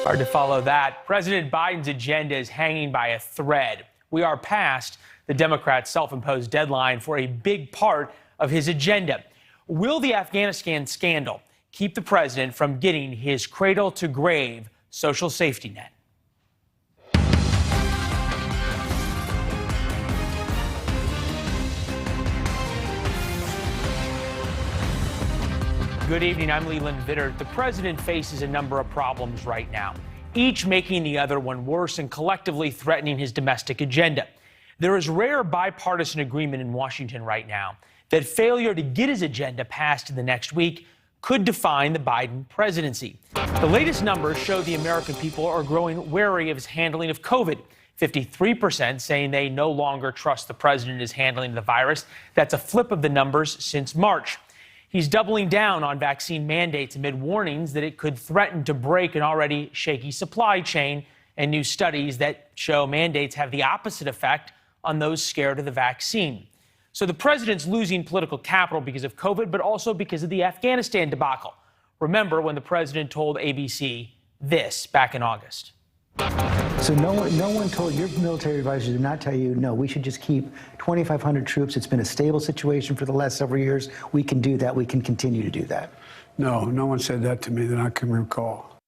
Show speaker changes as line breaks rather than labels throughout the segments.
Hard to follow that. President Biden's agenda is hanging by a thread. We are past the Democrats' self-imposed deadline for a big part of his agenda. Will the Afghanistan scandal keep the president from getting his cradle-to-grave social safety net? Good evening, I'm Leland Vittert. The president faces a number of problems right now, each making the other one worse and collectively threatening his domestic agenda. There is rare bipartisan agreement in Washington right now that failure to get his agenda passed in the next week could define the Biden presidency. The latest numbers show the American people are growing wary of his handling of COVID. 53% saying they no longer trust the president in his handling of the virus. That's a flip of the numbers since March. He's doubling down on vaccine mandates amid warnings that it could threaten to break an already shaky supply chain, and new studies that show mandates have the opposite effect on those scared of the vaccine. So the president's losing political capital because of COVID, but also because of the Afghanistan debacle. Remember when the president told ABC this back in August.
So no one told your military advisors did not tell you, no, we should just keep 2,500 troops. It's been a stable situation for the last several years. We can do that. We can continue to do that.
No one said that to me that I can recall.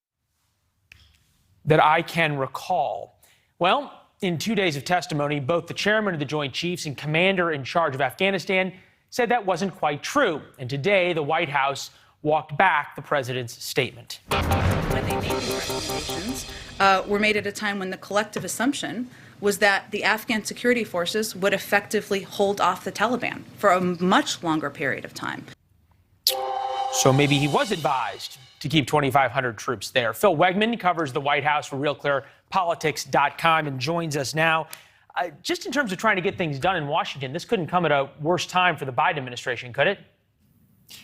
That I can recall. Well, in 2 days of testimony, both the chairman of the Joint Chiefs and commander in charge of Afghanistan said that wasn't quite true. And today, the White House walked back the president's statement.
When they made these recommendations, were made at a time when the collective assumption was that the Afghan security forces would effectively hold off the Taliban for a much longer period of time.
So maybe he was advised to keep 2,500 troops there. Phil Wegman covers the White House for RealClearPolitics.com and joins us now. Just in terms of trying to get things done in Washington, this couldn't come at a worse time for the Biden administration, could it?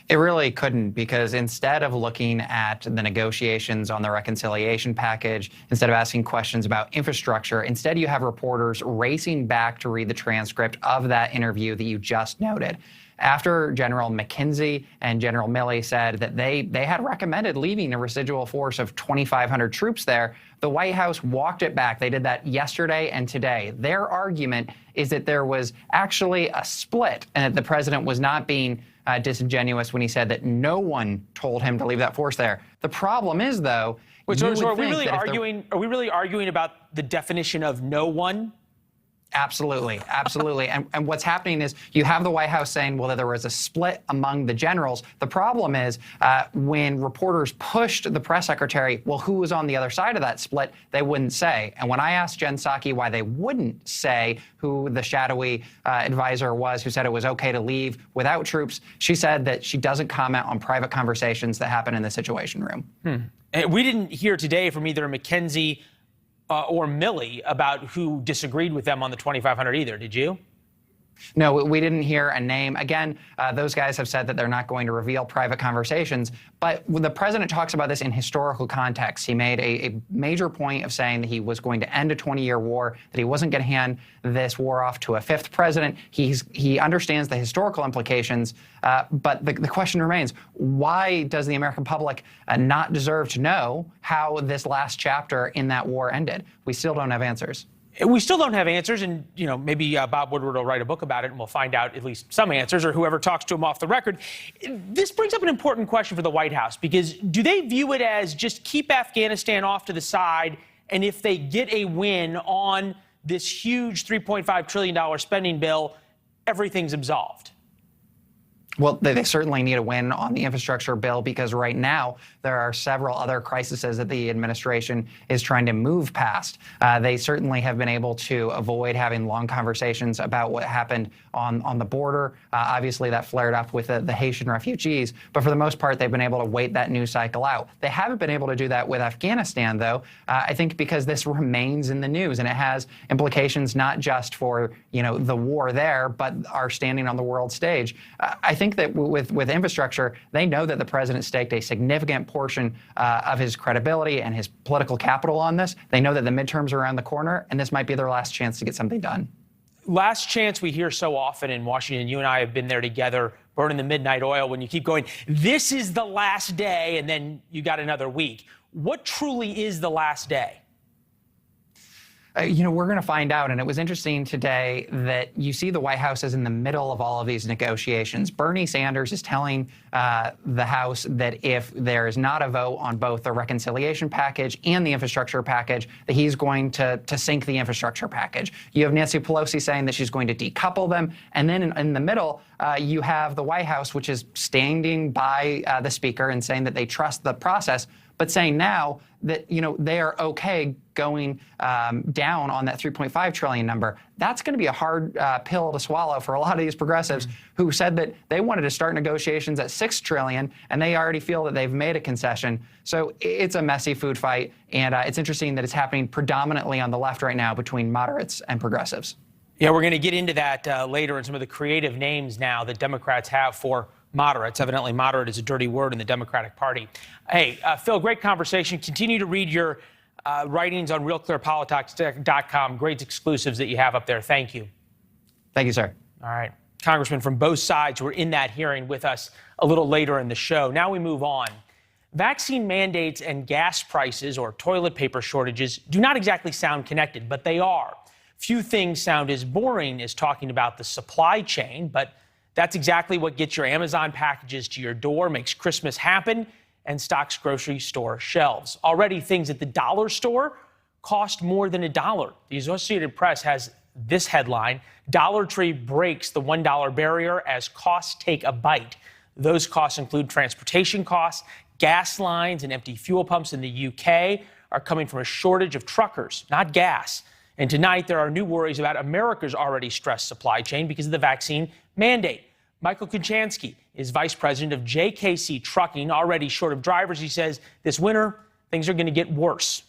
It really couldn't, because instead of looking at the negotiations on the reconciliation package, instead of asking questions about infrastructure, instead you have reporters racing back to read the transcript of that interview that you just noted. After General McKenzie and General Milley said that they had recommended leaving a residual force of 2,500 troops there, the White House walked it back. They did that yesterday and today. Their argument is that there was actually a split and that the president was not being disingenuous when he said that no one told him to leave that force there. The problem is, though,
so are we really arguing about the definition of no one?
Absolutely, absolutely. And what's happening is you have the White House saying, well, that there was a split among the generals. The problem is when reporters pushed the press secretary, well, who was on the other side of that split, they wouldn't say. And when I asked Jen Psaki why they wouldn't say who the shadowy advisor was who said it was okay to leave without troops, she said that she doesn't comment on private conversations that happen in the Situation Room.
And we didn't hear today from either McKenzie or Milley about who disagreed with them on the 2,500 either, did you?
No, we didn't hear a name. Again, those guys have said that they're not going to reveal private conversations. But when the president talks about this in historical context, he made a major point of saying that he was going to end a 20-year war, that he wasn't going to hand this war off to a fifth president. He understands the historical implications. But the question remains, why does the American public not deserve to know how this last chapter in that war ended? We still don't have answers.
We still don't have answers, and maybe Bob Woodward will write a book about it, and we'll find out at least some answers, or whoever talks to him off the record. This brings up an important question for the White House, because do they view it as just keep Afghanistan off to the side, and if they get a win on this huge $3.5 trillion spending bill, everything's absolved?
Well, they certainly need a win on the infrastructure bill, because right now there are several other crises that the administration is trying to move past. They certainly have been able to avoid having long conversations about what happened on the border. Obviously, that flared up with the Haitian refugees. But for the most part, they've been able to wait that news cycle out. They haven't been able to do that with Afghanistan, though, I think because this remains in the news, and it has implications not just for the war there, but our standing on the world stage. I think that with infrastructure, they know that the president staked a significant portion of his credibility and his political capital on this. They know that the midterms are around the corner, and this might be their last chance to get something done.
Last chance we hear so often in Washington. You and I have been there together, burning the midnight oil, when you keep going, this is the last day, and then you got another week. What truly is the last day?
We're going to find out. And it was interesting today that you see the White House is in the middle of all of these negotiations. Bernie Sanders is telling the House that if there is not a vote on both the reconciliation package and the infrastructure package, that he's going to sink the infrastructure package. You have Nancy Pelosi saying that she's going to decouple them. And then in the middle, you have the White House, which is standing by the speaker and saying that they trust the process, but saying now that, they are okay going down on that 3.5 trillion number. That's going to be a hard pill to swallow for a lot of these progressives who said that they wanted to start negotiations at 6 trillion, and they already feel that they've made a concession. So it's a messy food fight, and it's interesting that it's happening predominantly on the left right now between moderates and progressives.
Yeah, we're going to get into that later and some of the creative names now that Democrats have for moderates. Evidently, moderate is a dirty word in the Democratic Party. Hey, Phil, great conversation. Continue to read your writings on realclearpolitics.com. Great exclusives that you have up there. Thank you.
Thank you, sir.
All right. Congressmen from both sides were in that hearing with us a little later in the show. Now we move on. Vaccine mandates and gas prices or toilet paper shortages do not exactly sound connected, but they are. Few things sound as boring as talking about the supply chain, but that's exactly what gets your Amazon packages to your door, makes Christmas happen, and stocks grocery store shelves. Already, things at the dollar store cost more than $1. The Associated Press has this headline: Dollar Tree breaks the $1 barrier as costs take a bite. Those costs include transportation costs, gas lines, and empty fuel pumps in the UK are coming from a shortage of truckers, not gas. And tonight, there are new worries about America's already stressed supply chain because of the vaccine mandate. Michael Kuchansky is vice president of JKC Trucking, already short of drivers. He says this winter, things are going to get worse.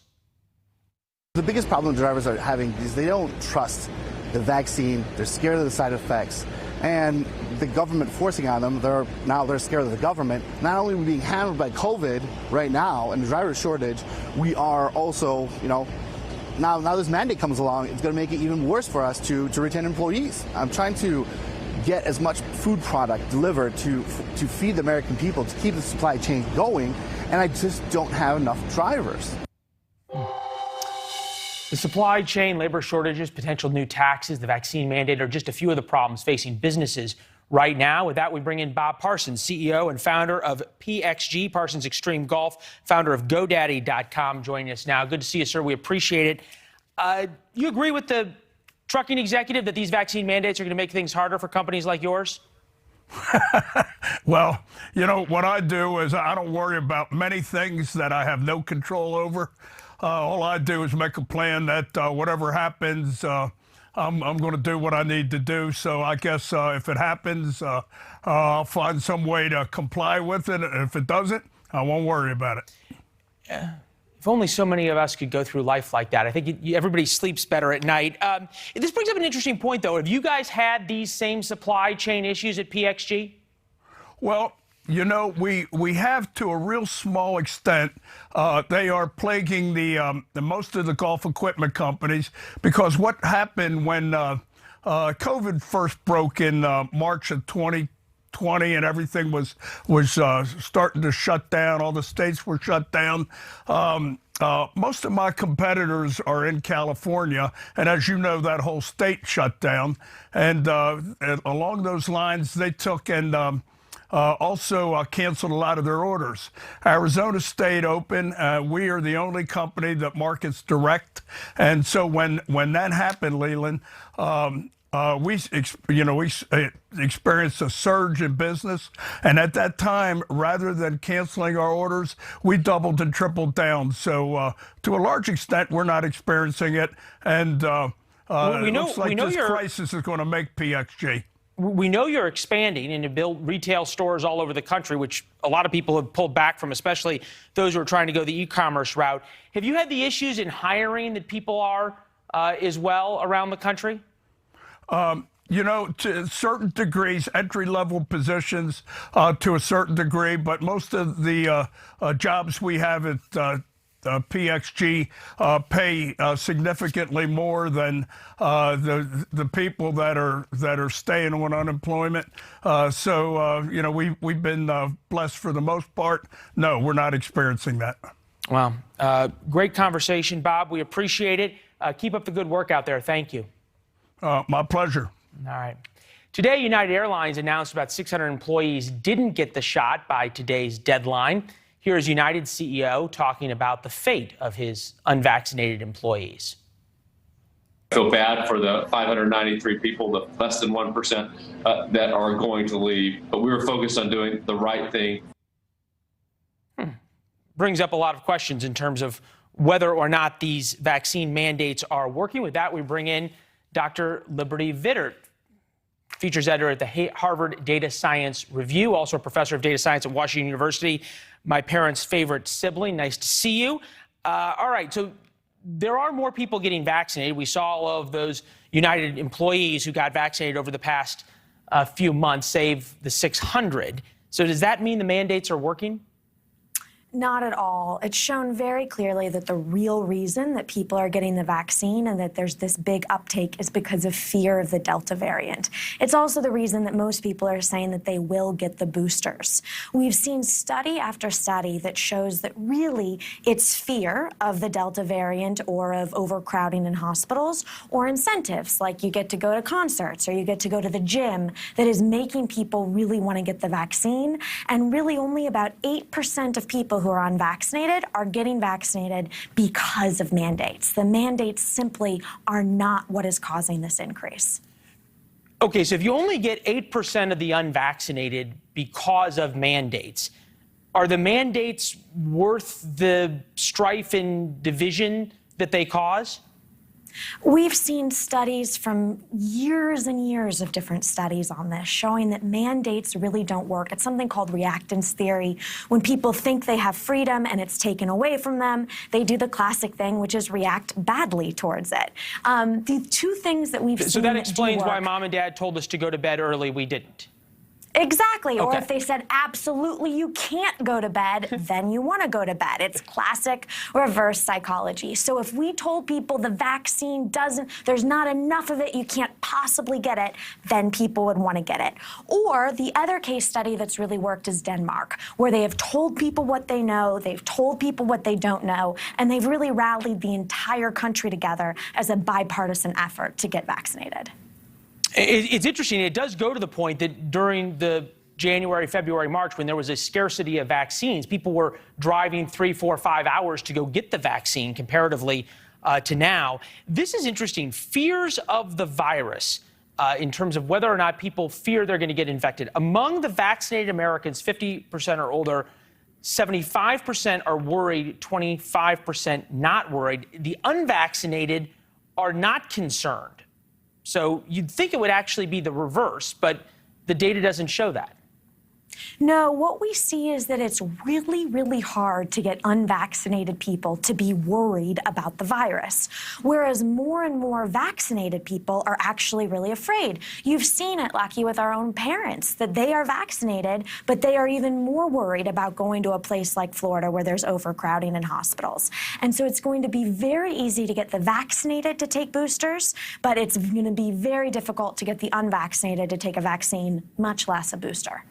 The biggest problem drivers are having is they don't trust the vaccine. They're scared of the side effects. And the government forcing on them, they're scared of the government. Not only are we being hammered by COVID right now and the driver shortage, we are also, now this mandate comes along, it's going to make it even worse for us to retain employees. I'm trying to get as much food product delivered to feed the American people, to keep the supply chain going, and I just don't have enough drivers.
The supply chain, labor shortages, potential new taxes, the vaccine mandate are just a few of the problems facing businesses right now. With that, we bring in Bob Parsons, CEO and founder of PXG, Parsons Extreme Golf, founder of GoDaddy.com, joining us now. Good to see you, sir. We appreciate it. You agree with the trucking executive that these vaccine mandates are going to make things harder for companies like yours?
Well, what I do is I don't worry about many things that I have no control over. All I do is make a plan that whatever happens, I'm going to do what I need to do. So I guess if it happens, I'll find some way to comply with it. And if it doesn't, I won't worry about it.
Yeah. If only so many of us could go through life like that. I think everybody sleeps better at night. This brings up an interesting point, though. Have you guys had these same supply chain issues at PXG?
Well, we have to a real small extent. They are plaguing the most of the golf equipment companies because what happened when COVID first broke in March of 2020 and everything was starting to shut down. All the states were shut down. Most of my competitors are in California, and as you know, that whole state shut down. And along those lines, they took and also canceled a lot of their orders. Arizona stayed open. We are the only company that markets direct. And so when that happened, Leland, we experienced a surge in business. And at that time, rather than canceling our orders, we doubled and tripled down. So to a large extent, we're not experiencing it. And it looks like this crisis is going to make PXG.
We know you're expanding and to build retail stores all over the country, which a lot of people have pulled back from, especially those who are trying to go the e-commerce route. Have you had the issues in hiring that people are as well around the country?
To certain degrees, entry-level positions to a certain degree, but most of the jobs we have at PXG pay significantly more than the people that are staying on unemployment. So we've been blessed for the most part. No, we're not experiencing that.
Well, great conversation, Bob. We appreciate it. Keep up the good work out there. Thank you.
My pleasure.
All right. Today, United Airlines announced about 600 employees didn't get the shot by today's deadline. Here's United CEO talking about the fate of his unvaccinated employees.
I feel bad for the 593 people, the less than 1% that are going to leave, but we were focused on doing the right thing.
Brings up a lot of questions in terms of whether or not these vaccine mandates are working. With that, we bring in Dr. Leland Vittert, features editor at the Harvard Data Science Review, also a professor of data science at Washington University, my parents' favorite sibling. Nice to see you. All right, so there are more people getting vaccinated. We saw all of those United employees who got vaccinated over the past few months, save the 600. So does that mean the mandates are working?
Not at all. It's shown very clearly that the real reason that people are getting the vaccine and that there's this big uptake is because of fear of the Delta variant. It's also the reason that most people are saying that they will get the boosters. We've seen study after study that shows that really it's fear of the Delta variant or of overcrowding in hospitals or incentives like you get to go to concerts or you get to go to the gym that is making people really want to get the vaccine. And really only about 8% of people who are unvaccinated are getting vaccinated because of mandates. The mandates simply are not what is causing this increase.
Okay, so if you only get 8% of the unvaccinated because of mandates, are the mandates worth the strife and division that they cause?
We've seen studies from years and years of different studies on this showing that mandates really don't work. It's something called reactance theory. When people think they have freedom and it's taken away from them, they do the classic thing, which is react badly towards it. The two things that we've seen
So that explains
why
why mom and dad told us to go to bed early, we didn't.
Exactly. Or
Okay.
if they said, absolutely, you can't go to bed, then you want to go to bed. It's classic reverse psychology. So if we told people the vaccine there's not enough of it, you can't possibly get it, then people would want to get it. Or the other case study that's really worked is Denmark, where they have told people what they know, they've told people what they don't know, and they've really rallied the entire country together as a bipartisan effort to get vaccinated.
It's interesting. It does go to the point that during the January, February, March, when there was a scarcity of vaccines, people were driving 3, 4, 5 hours to go get the vaccine comparatively to now. This is interesting. Fears of the virus in terms of whether or not people fear they're going to get infected. Among the vaccinated Americans, 50% or older, 75% are worried, 25% not worried. The unvaccinated are not concerned. So you'd think it would actually be the reverse, but the data doesn't show that.
No, what we see is that it's really, really hard to get unvaccinated people to be worried about the virus, whereas more and more vaccinated people are actually really afraid. You've seen it, Lucky, with our own parents, that they are vaccinated, but they are even more worried about going to a place like Florida where there's overcrowding in hospitals. And so it's going to be very easy to get the vaccinated to take boosters, but it's going to be very difficult to get the unvaccinated to take a vaccine, much less a booster.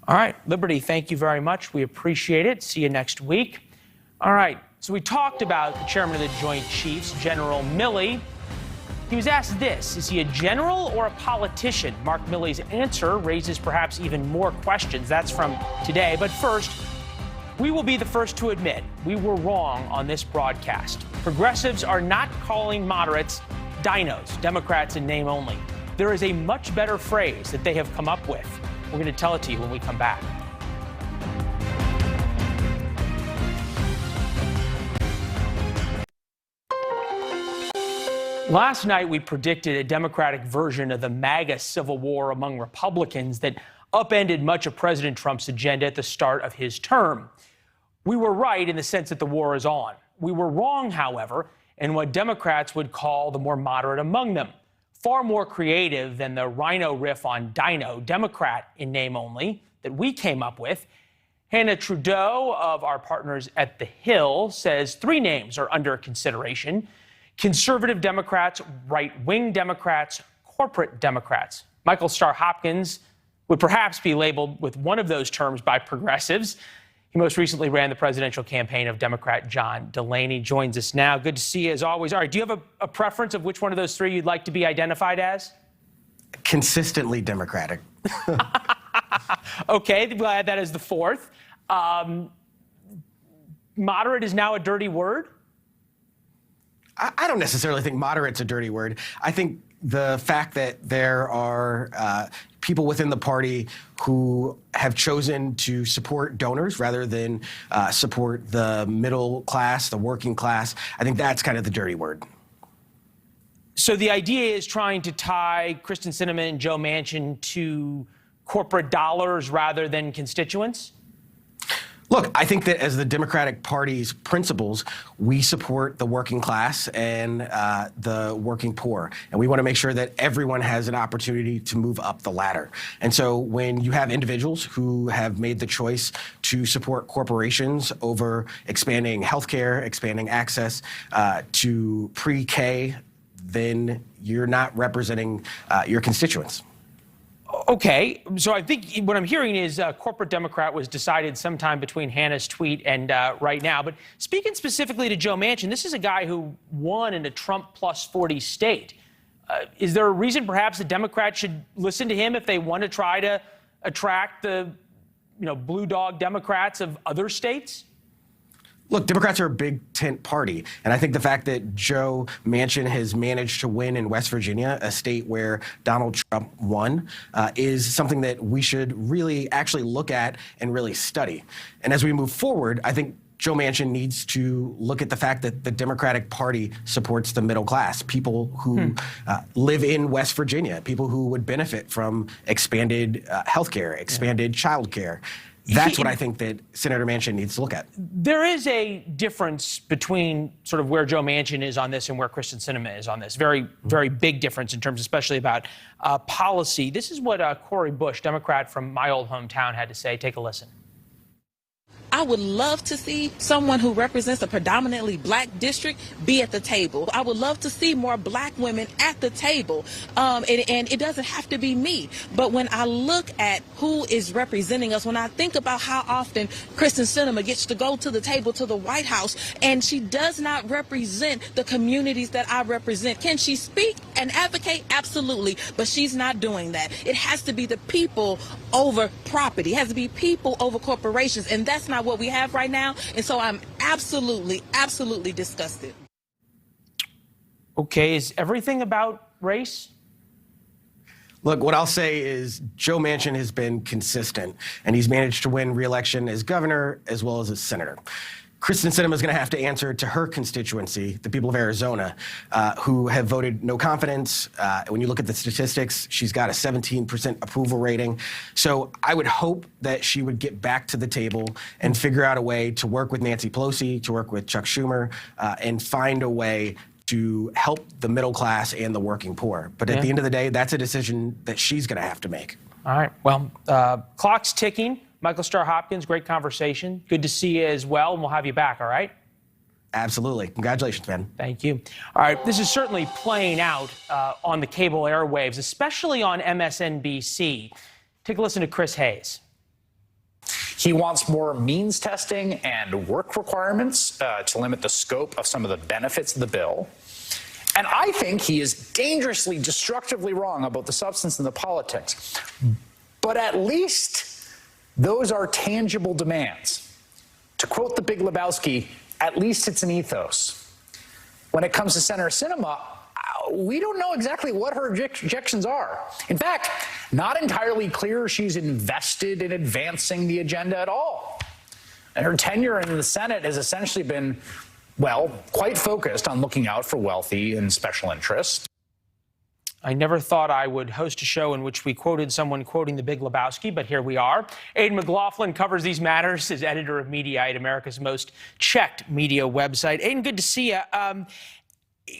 All right, Liberty, thank you very much. We appreciate it. See you next week. All right, so we talked about the chairman of the Joint Chiefs, General Milley. He was asked this: is he a general or a politician? Mark Milley's answer raises perhaps even more questions. That's from today. But first, we will be the first to admit we were wrong on this broadcast. Progressives are not calling moderates dinos, Democrats in name only. There is a much better phrase that they have come up with. We're going to tell it to you when we come back. Last night, we predicted a Democratic version of the MAGA civil war among Republicans that upended much of President Trump's agenda at the start of his term. We were right in the sense that the war is on. We were wrong, however, in what Democrats would call the more moderate among them. Far more creative than the rhino riff on dino, Democrat in name only, that we came up with. Hannah Trudeau of our partners at The Hill says 3 names are under consideration: conservative Democrats, right-wing Democrats, corporate Democrats. Michael Starr Hopkins would perhaps be labeled with one of those terms by progressives. He most recently ran the presidential campaign of Democrat John Delaney. Joins us now. Good to see you as always. All right, do you have a preference of which one of those three you'd like to be identified as?
Consistently Democratic.
Okay, glad that is the fourth. Moderate is now a dirty word?
I don't necessarily think moderate's a dirty word. I think the fact that there are people within the party who have chosen to support donors rather than support the middle class, the working class, I think that's kind of the dirty word.
So the idea is trying to tie Kristen Sinema and Joe Manchin to corporate dollars rather than constituents?
Look, I think that as the Democratic Party's principles, we support the working class and the working poor. And we want to make sure that everyone has an opportunity to move up the ladder. And so when you have individuals who have made the choice to support corporations over expanding healthcare, expanding access to pre-K, then you're not representing your constituents.
Okay, so I think what I'm hearing is corporate Democrat was decided sometime between Hannah's tweet and right now. But speaking specifically to Joe Manchin, this is a guy who won in a Trump plus 40 state. Is there a reason perhaps the Democrats should listen to him if they want to try to attract the blue dog Democrats of other states?
Look, Democrats are a big tent party, and I think the fact that Joe Manchin has managed to win in West Virginia, a state where Donald Trump won, is something that we should really actually look at and really study. And as we move forward, I think Joe Manchin needs to look at the fact that the Democratic Party supports the middle class, people who live in West Virginia, people who would benefit from expanded health care, expanded child care. That's what I think that Senator Manchin needs to look at.
There is a difference between sort of where Joe Manchin is on this and where Kristen Sinema is on this. Very, very big difference in terms especially about policy. This is what Cori Bush, Democrat from my old hometown, had to say. Take a listen.
I would love to see someone who represents a predominantly black district be at the table. I would love to see more black women at the table. And it doesn't have to be me. But when I look at who is representing us, when I think about how often Kristen Sinema gets to go to the table to the White House, and she does not represent the communities that I represent. Can she speak and advocate? Absolutely. But she's not doing that. It has to be the people over property. It has to be people over corporations. And that's not what we have right now, and so I'm absolutely disgusted.
Okay, is everything about race?
Look, what I'll say is Joe Manchin has been consistent, and he's managed to win re-election as governor as well as senator. Kristen Sinema is going to have to answer to her constituency, the people of Arizona, who have voted no confidence. When you look at the statistics, she's got a 17% approval rating. So I would hope that she would get back to the table and figure out a way to work with Nancy Pelosi, to work with Chuck Schumer, and find a way to help the middle class and the working poor. But at the end of the day, that's a decision that she's going to have to make.
All right. Well, clock's ticking. Michael Starr Hopkins, great conversation. Good to see you as well, and we'll have you back, all right?
Absolutely. Congratulations, man.
Thank you. All right, this is certainly playing out on the cable airwaves, especially on MSNBC. Take a listen to Chris Hayes.
He wants more means testing and work requirements to limit the scope of some of the benefits of the bill. And I think he is dangerously, destructively wrong about the substance and the politics. But at least those are tangible demands. To quote the Big Lebowski, at least it's an ethos. When it comes to Senator Sinema, we don't know exactly what her objections are. In fact, not entirely clear she's invested in advancing the agenda at all. And her tenure in the Senate has essentially been, well, quite focused on looking out for wealthy and special interests.
I never thought I would host a show in which we quoted someone quoting the Big Lebowski, but here we are. Aidan McLaughlin covers these matters as editor of Mediaite, America's most checked media website. Aidan, good to see you.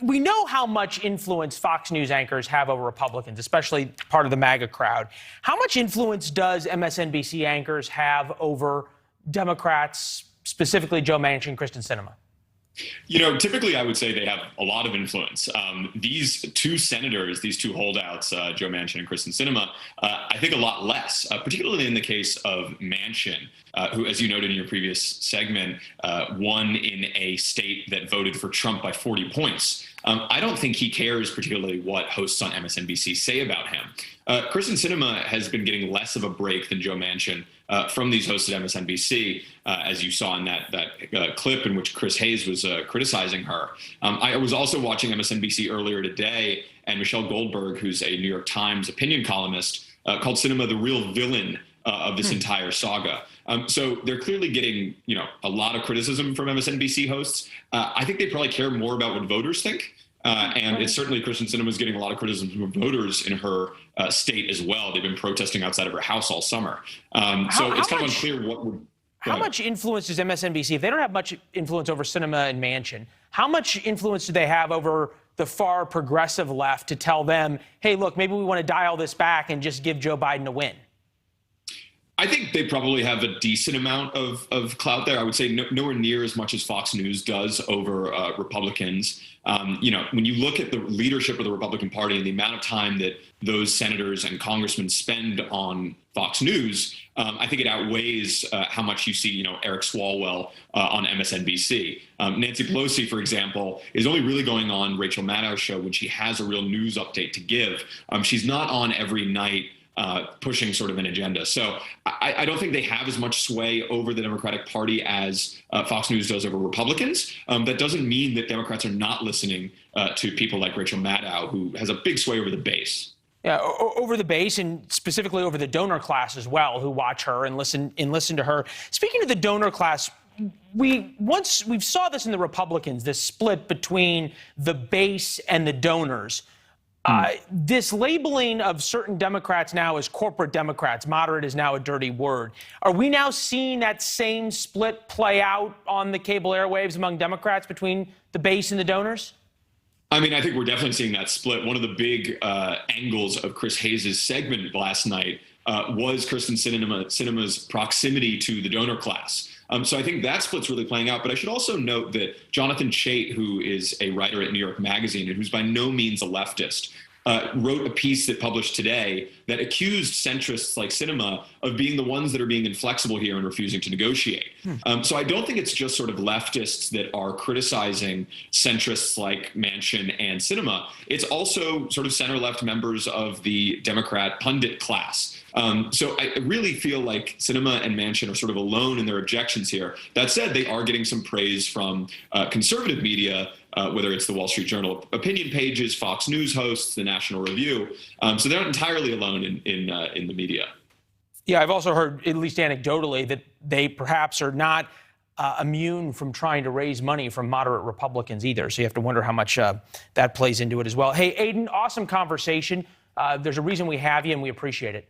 We know how much influence Fox News anchors have over Republicans, especially part of the MAGA crowd. How much influence does MSNBC anchors have over Democrats, specifically Joe Manchin, Kristen Sinema?
You know, typically I would say they have a lot of influence. These two senators, these two holdouts, Joe Manchin and Kristen Sinema, I think a lot less, particularly in the case of Manchin. who, as you noted in your previous segment, won in a state that voted for Trump by 40 points. I don't think he cares particularly what hosts on MSNBC say about him. Kyrsten Sinema has been getting less of a break than Joe Manchin from these hosts at MSNBC, as you saw in that clip in which Chris Hayes was criticizing her. I was also watching MSNBC earlier today, and Michelle Goldberg, who's a New York Times opinion columnist, called Sinema the real villain of this entire saga. So they're clearly getting, a lot of criticism from MSNBC hosts. I think they probably care more about what voters think. And it's certainly Kyrsten Sinema is getting a lot of criticism from voters in her state as well. They've been protesting outside of her house all summer. So it's kind of unclear what would.
How much influence does MSNBC, if they don't have much influence over Sinema and Manchin, how much influence do they have over the far progressive left to tell them, hey, look, maybe we want to dial this back and just give Joe Biden a win?
I think they probably have a decent amount of clout there. I would say nowhere near as much as Fox News does over Republicans. When you look at the leadership of the Republican Party and the amount of time that those senators and congressmen spend on Fox News, I think it outweighs how much you see, Eric Swalwell on MSNBC. Nancy Pelosi, for example, is only really going on Rachel Maddow's show when she has a real news update to give. She's not on every night pushing sort of an agenda. So I don't think they have as much sway over the Democratic Party as Fox News does over Republicans. That doesn't mean that Democrats are not listening to people like Rachel Maddow, who has a big sway over the base.
Yeah, over the base and specifically over the donor class as well, who watch her and listen to her. Speaking of the donor class, we saw this in the Republicans, this split between the base and the donors. This labeling of certain Democrats now as corporate Democrats, moderate is now a dirty word. Are we now seeing that same split play out on the cable airwaves among Democrats between the base and the donors?
I mean, I think we're definitely seeing that split. One of the big angles of Chris Hayes' segment last night was Kyrsten Sinema's proximity to the donor class. So I think that split's really playing out. But I should also note that Jonathan Chait, who is a writer at New York Magazine and who's by no means a leftist, wrote a piece that published today that accused centrists like Sinema of being the ones that are being inflexible here and refusing to negotiate. So I don't think it's just sort of leftists that are criticizing centrists like Manchin and Sinema. It's also sort of center-left members of the Democrat pundit class. So I really feel like Sinema and Manchin are sort of alone in their objections here. That said, they are getting some praise from conservative media, whether it's the Wall Street Journal opinion pages, Fox News hosts, the National Review. So they're not entirely alone in the media.
Yeah, I've also heard, at least anecdotally, that they perhaps are not immune from trying to raise money from moderate Republicans either. So you have to wonder how much that plays into it as well. Hey, Aidan, awesome conversation. There's a reason we have you, and we appreciate it.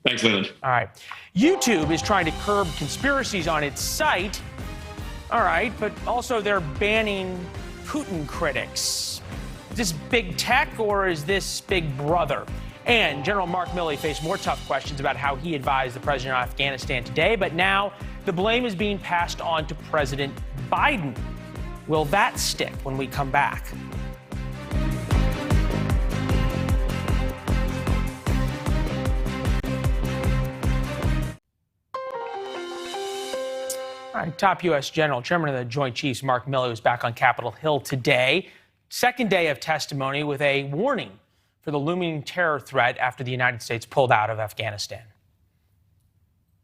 Thanks, Leland.
All right. YouTube is trying to curb conspiracies on its site. All right, but also they're banning Putin critics. Is this big tech or is this Big Brother? And General Mark Milley faced more tough questions about how he advised the president of Afghanistan today, but now the blame is being passed on to President Biden. Will that stick when we come back? All right, top U.S. General, Chairman of the Joint Chiefs, Mark Milley, was back on Capitol Hill today. Second day of testimony with a warning for the looming terror threat after the United States pulled out of Afghanistan.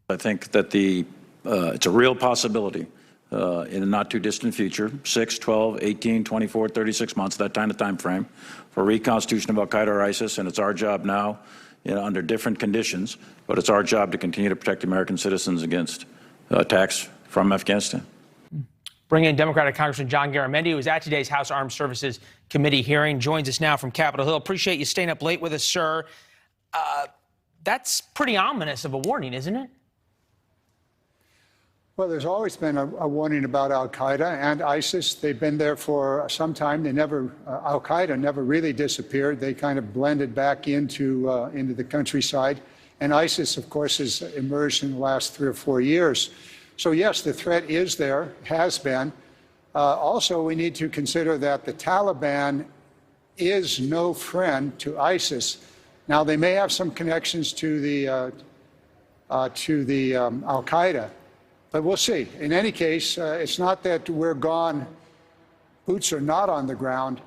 I think that it's a real possibility in the not too distant future, 6, 12, 18, 24, 36 months, that kind of time frame, for reconstitution of Al-Qaeda or ISIS. And it's our job now, under different conditions, but it's our job to continue to protect American citizens against attacks from Afghanistan.
Bring in Democratic Congressman John Garamendi, who was at today's House Armed Services Committee hearing, joins us now from Capitol Hill. Appreciate you staying up late with us, sir. That's pretty ominous of a warning, isn't it?
Well, there's always been a warning about Al-Qaeda and ISIS. They've been there for some time. Al-Qaeda never really disappeared. They kind of blended back into the countryside. And ISIS, of course, has emerged in the last 3 or 4 years. So, yes, the threat is there, has been. Also, we need to consider that the Taliban is no friend to ISIS. Now, they may have some connections to the to the Al-Qaeda. But we'll see. In any case, it's not that we're gone. Boots are not on the ground,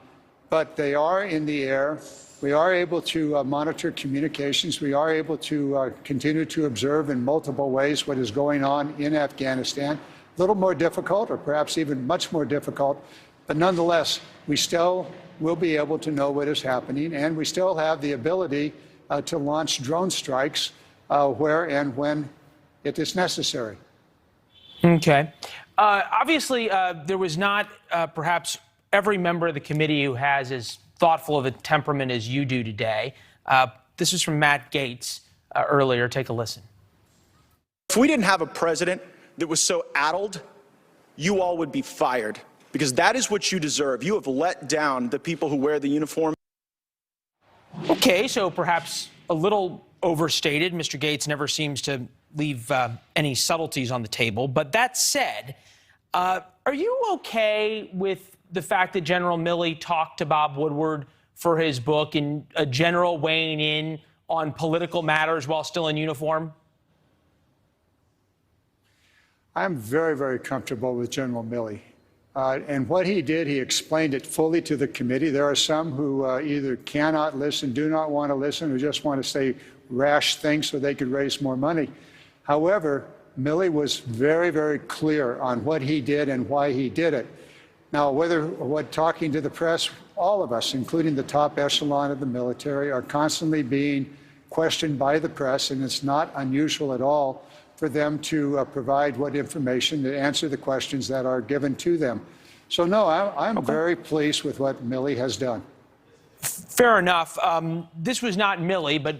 but they are in the air. We are able to monitor communications. We are able to continue to observe in multiple ways what is going on in Afghanistan. A little more difficult, or perhaps even much more difficult, but nonetheless, we still will be able to know what is happening, and we still have the ability to launch drone strikes where and when it is necessary.
Okay. Obviously, there was not perhaps every member of the committee who has as thoughtful of a temperament as you do today. This is from Matt Gaetz earlier. Take a listen.
If we didn't have a president that was so addled, you all would be fired, because that is what you deserve. You have let down the people who wear the uniform.
Okay, so perhaps a little overstated. Mr. Gaetz never seems to leave any subtleties on the table. But that said, are you okay with the fact that General Milley talked to Bob Woodward for his book and a general weighing in on political matters while still in uniform?
I'm very, very comfortable with General Milley. And what he did, he explained it fully to the committee. There are some who either cannot listen, do not want to listen, or just want to say rash things so they could raise more money. However, Milley was very, very clear on what he did and why he did it. Now, what talking to the press, all of us, including the top echelon of the military, are constantly being questioned by the press, and it's not unusual at all for them to provide what information, to answer the questions that are given to them. So, no, I'm very pleased with what Milley has done.
Fair enough. This was not Milley, but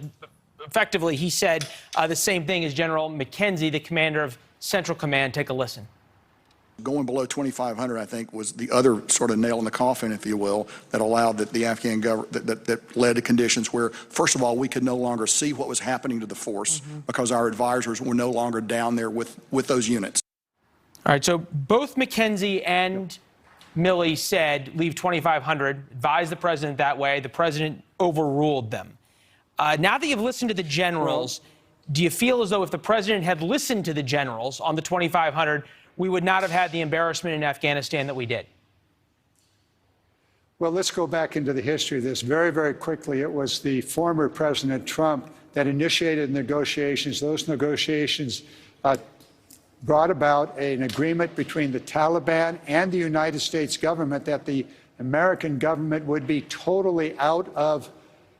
effectively he said the same thing as General McKenzie, the commander of Central Command. Take a listen.
Going below 2,500, I think, was the other sort of nail in the coffin, if you will, that allowed the Afghan government, that led to conditions where, first of all, we could no longer see what was happening to the force because our advisors were no longer down there with those units.
All right, so both McKenzie and Milley said leave 2,500, advised the president that way. The president overruled them. Now that you've listened to the generals, do you feel as though if the president had listened to the generals on the 2,500, we would not have had the embarrassment in Afghanistan that we did?
Well, let's go back into the history of this very, very quickly. It was the former President Trump that initiated negotiations. Those negotiations brought about an agreement between the Taliban and the United States government that the American government would be totally out of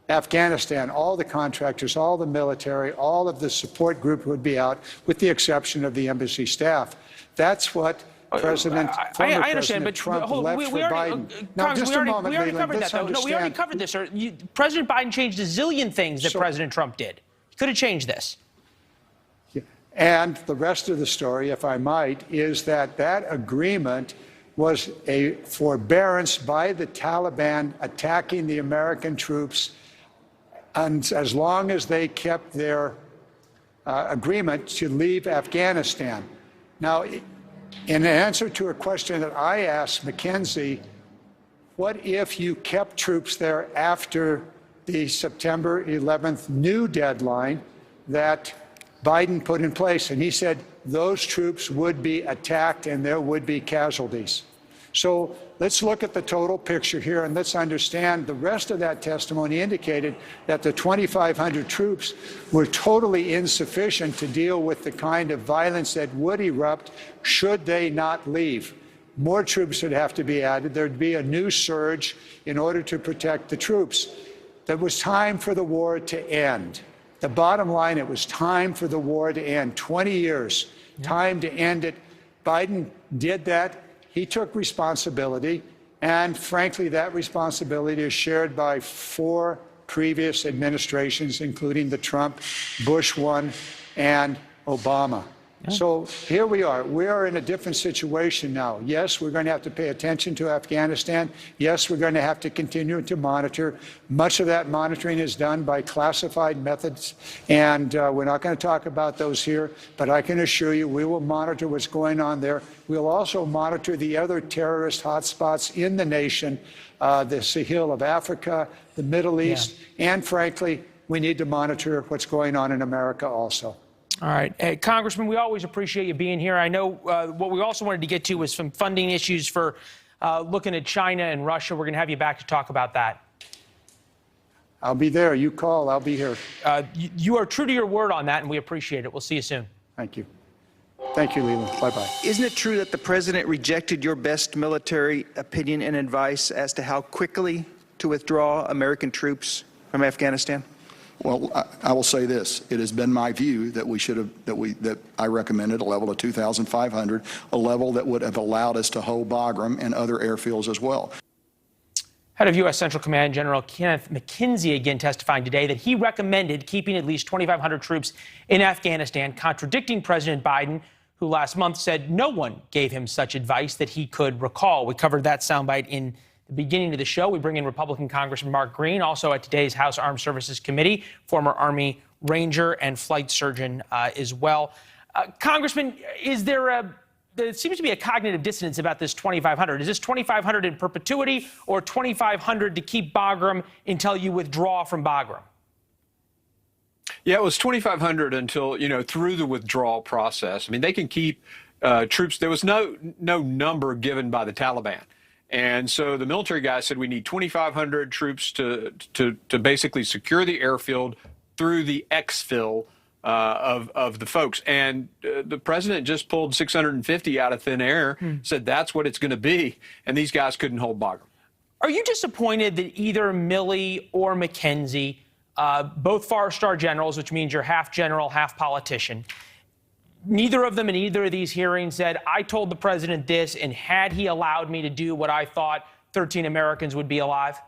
Afghanistan. All the contractors, all the military, all of the support group would be out, with the exception of the embassy staff. That's what former President Trump left for Biden. Now, just a moment, Leland, let's understand.
No, we already covered this, sir. President Biden changed a zillion things that President Trump did. He could have changed this.
And the rest of the story, if I might, is that that agreement was a forbearance by the Taliban attacking the American troops, and as long as they kept their agreement to leave Afghanistan. Now, in answer to a question that I asked McKenzie, what if you kept troops there after the September 11th new deadline that Biden put in place? And he said those troops would be attacked and there would be casualties. So let's look at the total picture here, and let's understand the rest of that testimony indicated that the 2,500 troops were totally insufficient to deal with the kind of violence that would erupt should they not leave. More troops would have to be added. There'd be a new surge in order to protect the troops. It was time for the war to end. The bottom line, it was time for the war to end. 20 years, time to end it. Biden did that. He took responsibility, and frankly, that responsibility is shared by 4 previous administrations, including the Trump, Bush one, and Obama. So here we are. We are in a different situation now. Yes, we're going to have to pay attention to Afghanistan. Yes, we're going to have to continue to monitor. Much of that monitoring is done by classified methods, and we're not going to talk about those here, but I can assure you we will monitor what's going on there. We'll also monitor the other terrorist hotspots in the nation, the Sahel of Africa, the Middle East, and frankly, we need to monitor what's going on in America also.
All right. Hey, Congressman, we always appreciate you being here. I know what we also wanted to get to was some funding issues for looking at China and Russia. We're going to have you back to talk about that.
I'll be there. You call, I'll be here.
You are true to your word on that, and we appreciate it. We'll see you soon.
Thank you. Thank you, Leland. Bye-bye.
Isn't it true that the president rejected your best military opinion and advice as to how quickly to withdraw American troops from Afghanistan?
Well, I will say this. It has been my view that that I recommended a level of 2,500, a level that would have allowed us to hold Bagram and other airfields as well.
Head of U.S. Central Command General Kenneth McKenzie again testifying today that he recommended keeping at least 2,500 troops in Afghanistan, contradicting President Biden, who last month said no one gave him such advice that he could recall. We covered that soundbite in the beginning of the show. We bring in Republican Congressman Mark Green, also at today's House Armed Services Committee, former Army Ranger and flight surgeon as well. Congressman, there seems to be a cognitive dissonance about this 2,500. Is this 2,500 in perpetuity or 2,500 to keep Bagram until you withdraw from Bagram?
Yeah, it was 2,500 until, through the withdrawal process. I mean, they can keep troops. There was no number given by the Taliban. And so the military guys said we need 2,500 troops to basically secure the airfield through the exfil of the folks. And the president just pulled 650 out of thin air, said that's what it's going to be. And these guys couldn't hold Bagram.
Are you disappointed that either Milley or McKenzie, both four-star generals, which means you're half general, half politician, neither of them in either of these hearings said, I told the president this, and had he allowed me to do what I thought, 13 Americans would be alive?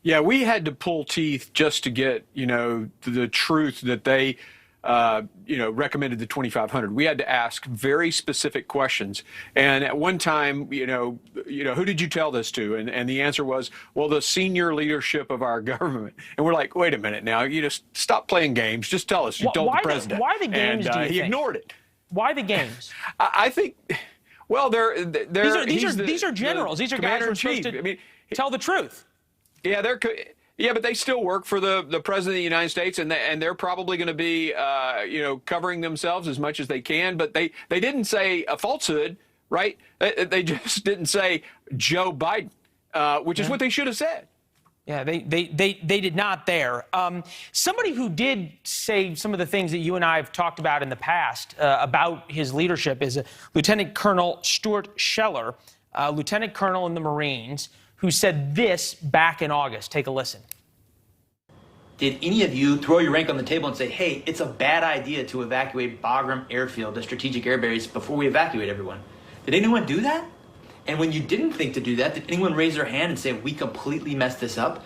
Yeah, we had to pull teeth just to get, the truth that they, recommended the 2,500. We had to ask very specific questions. And at one time, who did you tell this to? And the answer was, well, the senior leadership of our government. And we're like, wait a minute now, you just stop playing games. Just tell us you told the president.
Why the games,
and,
do you
he
think?
Ignored it.
Why the games?
I think, well,
these are generals. These are guys who are supposed to tell the truth.
Yeah, but they still work for the president of the United States, and they're probably going to be, covering themselves as much as they can. But they didn't say a falsehood, right? They just didn't say Joe Biden, which is what they should have said.
Yeah, they did not there. Somebody who did say some of the things that you and I have talked about in the past about his leadership is Lieutenant Colonel Stuart Scheller, Lieutenant Colonel in the Marines, who said this back in August. Take a listen.
Did any of you throw your rank on the table and say, hey, it's a bad idea to evacuate Bagram Airfield, the strategic air base, before we evacuate everyone? Did anyone do that? And when you didn't think to do that, did anyone raise their hand and say, we completely messed this up?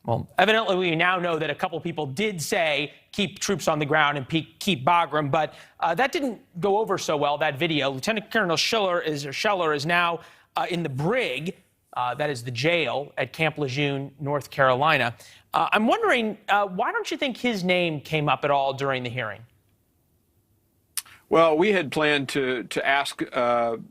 Well, evidently, we now know that a couple people did say keep troops on the ground and keep Bagram, but that didn't go over so well, that video. Lieutenant Colonel Scheller is now in the brig. That is the jail at Camp Lejeune, North Carolina. I'm wondering, why don't you think his name came up at all during the hearing?
Well, we had planned to ask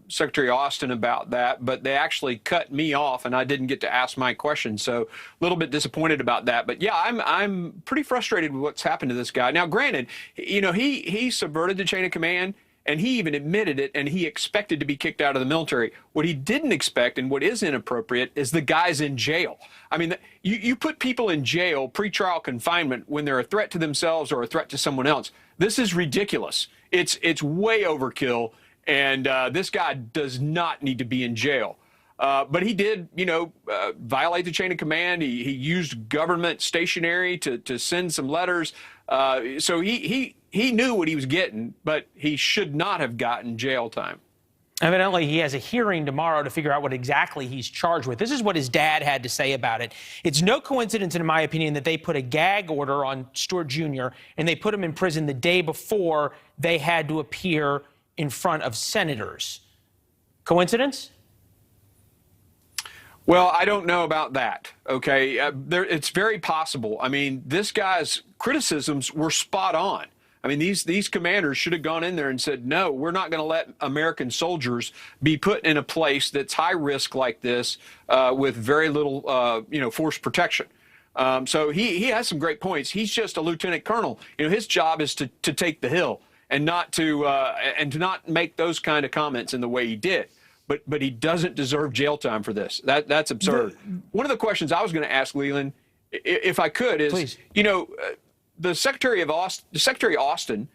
Secretary Austin about that, but they actually cut me off, and I didn't get to ask my question. So a little bit disappointed about that. But yeah, I'm pretty frustrated with what's happened to this guy. Now, granted, he subverted the chain of command. And he even admitted it, and he expected to be kicked out of the military. What he didn't expect, and what is inappropriate, is the guy's in jail. I mean, you put people in jail, pretrial confinement, when they're a threat to themselves or a threat to someone else. This is ridiculous. It's way overkill, and this guy does not need to be in jail. But he did, violate the chain of command. He used government stationery to send some letters. So he knew what he was getting, but he should not have gotten jail time.
Evidently, he has a hearing tomorrow to figure out what exactly he's charged with. This is what his dad had to say about it. It's no coincidence, in my opinion, that they put a gag order on Stuart Jr. and they put him in prison the day before they had to appear in front of senators. Coincidence?
Well, I don't know about that, okay? It's very possible. I mean, this guy's criticisms were spot on. I mean, these commanders should have gone in there and said, no, we're not going to let American soldiers be put in a place that's high risk like this with very little, force protection. So he has some great points. He's just a lieutenant colonel. His job is to take the hill and to not make those kind of comments in the way he did. But he doesn't deserve jail time for this. That's absurd. One of the questions I was going to ask Leland, if I could, is
Please.
The Secretary Austin,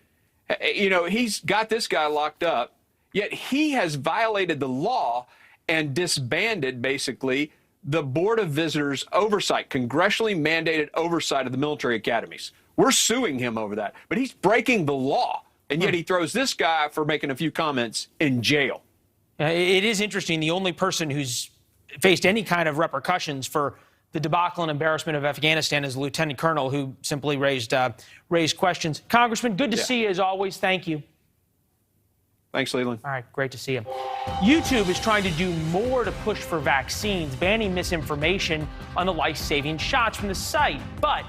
he's got this guy locked up, yet he has violated the law and disbanded basically the Board of Visitors oversight, congressionally mandated oversight of the military academies. We're suing him over that, but he's breaking the law, and yet he throws this guy for making a few comments in jail.
It is interesting. The only person who's faced any kind of repercussions for the debacle and embarrassment of Afghanistan is a lieutenant colonel who simply raised questions. Congressman, good to see you as always. Thank you.
Thanks, Leland.
All right, great to see you. YouTube is trying to do more to push for vaccines, banning misinformation on the life-saving shots from the site. But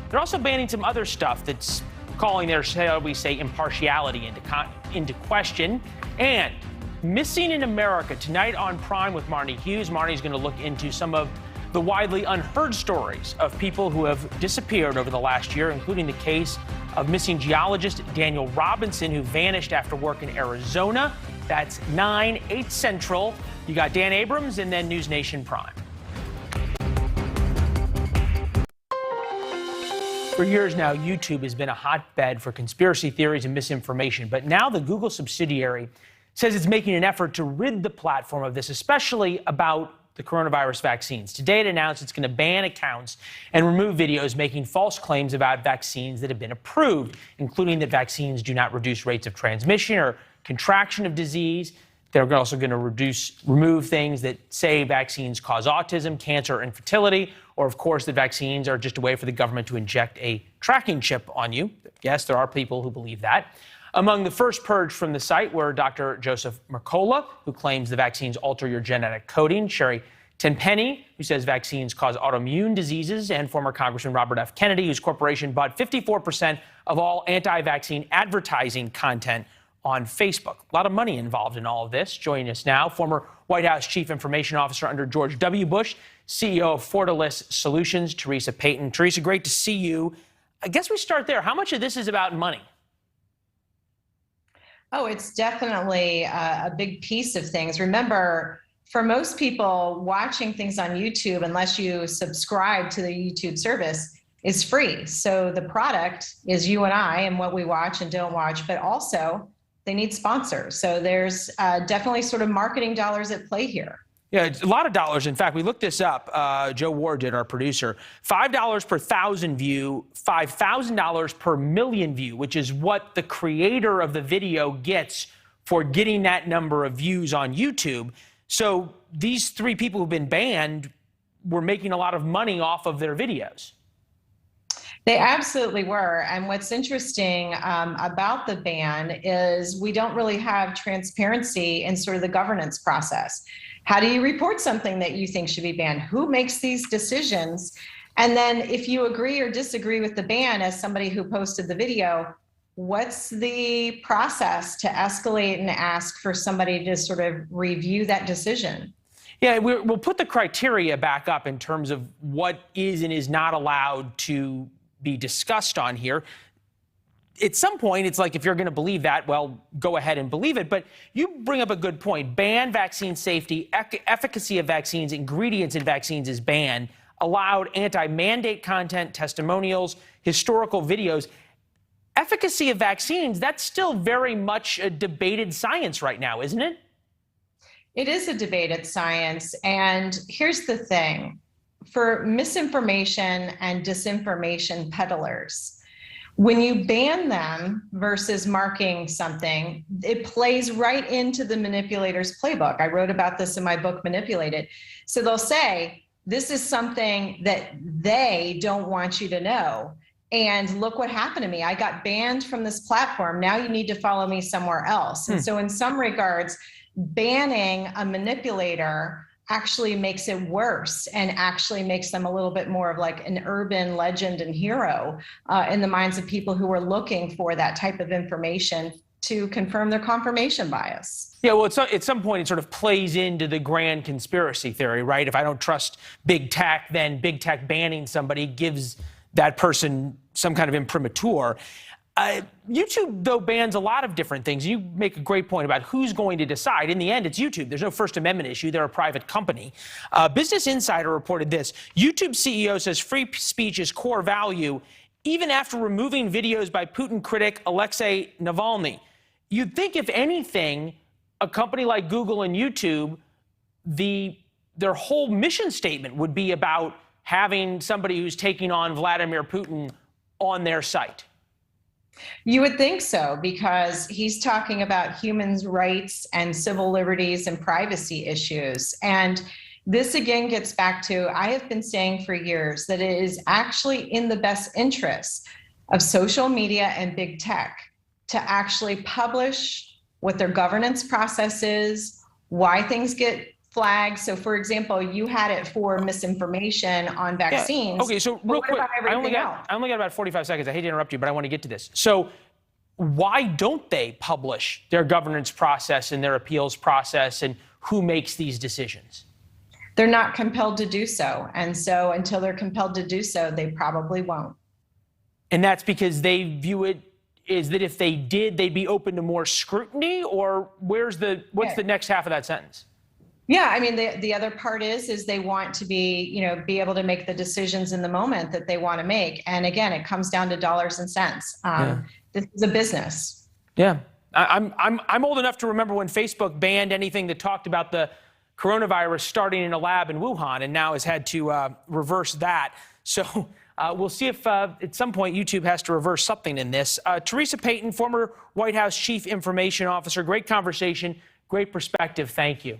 they're also banning some other stuff that's calling their, shall we say, impartiality into question. And Missing in America tonight on Prime with Marnie Hughes. Marnie's going to look into some of the widely unheard stories of people who have disappeared over the last year, including the case of missing geologist Daniel Robinson, who vanished after work in Arizona. That's 9, 8 Central. You got Dan Abrams and then News Nation Prime. For years now, YouTube has been a hotbed for conspiracy theories and misinformation, but now the Google subsidiary says it's making an effort to rid the platform of this, especially about the coronavirus vaccines. Today, it announced it's going to ban accounts and remove videos making false claims about vaccines that have been approved, including that vaccines do not reduce rates of transmission or contraction of disease. They're also going to remove things that say vaccines cause autism, cancer, infertility, or, of course, that vaccines are just a way for the government to inject a tracking chip on you. Yes, there are people who believe that. Among the first purged from the site were Dr. Joseph Mercola, who claims the vaccines alter your genetic coding, Sherry Tenpenny, who says vaccines cause autoimmune diseases, and former Congressman Robert F. Kennedy, whose corporation bought 54% of all anti-vaccine advertising content on Facebook. A lot of money involved in all of this. Joining us now, former White House Chief Information Officer under George W. Bush, CEO of Fortalice Solutions, Teresa Payton. Teresa, great to see you. I guess we start there. How much of this is about money?
Oh, it's definitely a big piece of things. Remember, for most people watching things on YouTube, unless you subscribe to the YouTube service, is free. So the product is you and I and what we watch and don't watch, but also they need sponsors. So there's definitely sort of marketing dollars at play here.
Yeah, it's a lot of dollars. In fact, we looked this up. Joe Ward did, our producer. $5 per 1,000 view, $5,000 per million view, which is what the creator of the video gets for getting that number of views on YouTube. So these 3 people who've been banned were making a lot of money off of their videos.
They absolutely were. And what's interesting about the ban is we don't really have transparency in sort of the governance process. How do you report something that you think should be banned? Who makes these decisions? And then if you agree or disagree with the ban as somebody who posted the video, what's the process to escalate and ask for somebody to sort of review that decision?
Yeah, we'll put the criteria back up in terms of what is and is not allowed to be discussed on here. At some point, it's like, if you're going to believe that, well, go ahead and believe it. But you bring up a good point. Ban vaccine safety, efficacy of vaccines, ingredients in vaccines is banned. Allowed anti-mandate content, testimonials, historical videos. Efficacy of vaccines, that's still very much a debated science right now, isn't it?
It is a debated science. And here's the thing. For misinformation and disinformation peddlers, when you ban them versus marking something, it plays right into the manipulator's playbook. I wrote about this in my book, Manipulated. So they'll say, this is something that they don't want you to know. And look what happened to me. I got banned from this platform. Now you need to follow me somewhere else. And so in some regards, banning a manipulator actually makes it worse and actually makes them a little bit more of like an urban legend and hero in the minds of people who are looking for that type of information to confirm their confirmation bias.
Yeah, well, at some point, it sort of plays into the grand conspiracy theory, right? If I don't trust big tech, then big tech banning somebody gives that person some kind of imprimatur. YouTube, though, bans a lot of different things. You make a great point about who's going to decide. In the end, it's YouTube. There's no First Amendment issue. They're a private company. Business Insider reported this. YouTube CEO says free speech is core value, even after removing videos by Putin critic Alexei Navalny. You'd think, if anything, a company like Google and YouTube, their whole mission statement would be about having somebody who's taking on Vladimir Putin on their site.
You would think so, because he's talking about human rights and civil liberties and privacy issues. And this again gets back to, I have been saying for years that it is actually in the best interest of social media and big tech to actually publish what their governance process is, why things get flagged. So, for example, you had it for misinformation on vaccines.
Yeah. Okay, so real quick, I only got about 45 seconds. I hate to interrupt you, but I want to get to this. So why don't they publish their governance process and their appeals process and who makes these decisions?
They're not compelled to do so. And so until they're compelled to do so, they probably won't.
And that's because they view it is that if they did, they'd be open to more scrutiny? Or what's the next half of that sentence?
Yeah, I mean, the other part is they want to be able to make the decisions in the moment that they want to make. And again, it comes down to dollars and cents. This is a business.
Yeah, I'm old enough to remember when Facebook banned anything that talked about the coronavirus starting in a lab in Wuhan, and now has had to reverse that. So we'll see if at some point YouTube has to reverse something in this. Teresa Payton, former White House Chief Information Officer, great conversation, great perspective. Thank you.